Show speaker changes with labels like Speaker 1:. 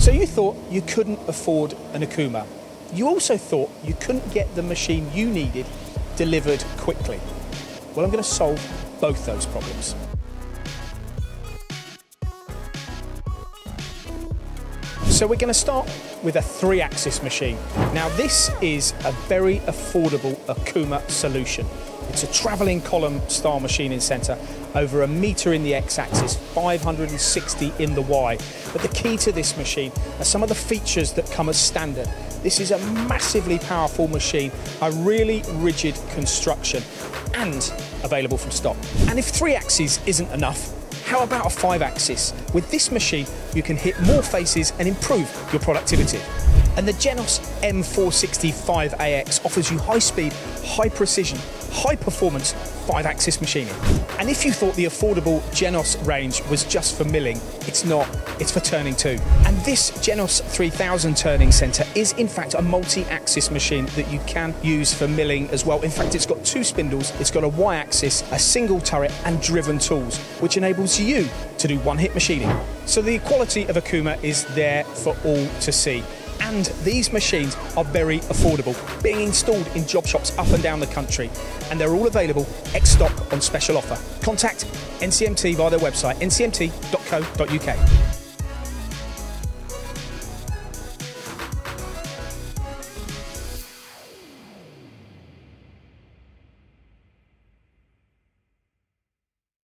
Speaker 1: So you thought you couldn't afford an Okuma. You also thought you couldn't get the machine you needed delivered quickly. Well, I'm going to solve both those problems. So we're going to start with a 3-axis machine. Now this is a very affordable Okuma solution. It's a travelling column style machining centre, over a metre in the x-axis, 560 in the y. But the key to this machine are some of the features that come as standard. This is a massively powerful machine, a really rigid construction, and available from stock. And if 3 axes isn't enough, how about a 5-axis? With this machine, you can hit more faces and improve your productivity. And the Genos M460V-e offers you high speed, high precision, high performance 5-axis machining. And if you thought the affordable Genos range was just for milling, it's not, it's for turning too. And this Genos 3000 turning centre is in fact a multi-axis machine that you can use for milling as well. In fact, it's got 2 spindles, it's got a Y-axis, a single turret and driven tools, which enables you to do one-hit machining. So the quality of Okuma is there for all to see. And these machines are very affordable, being installed in job shops up and down the country. And they're all available ex-stock on special offer. Contact NCMT via their website, ncmt.co.uk.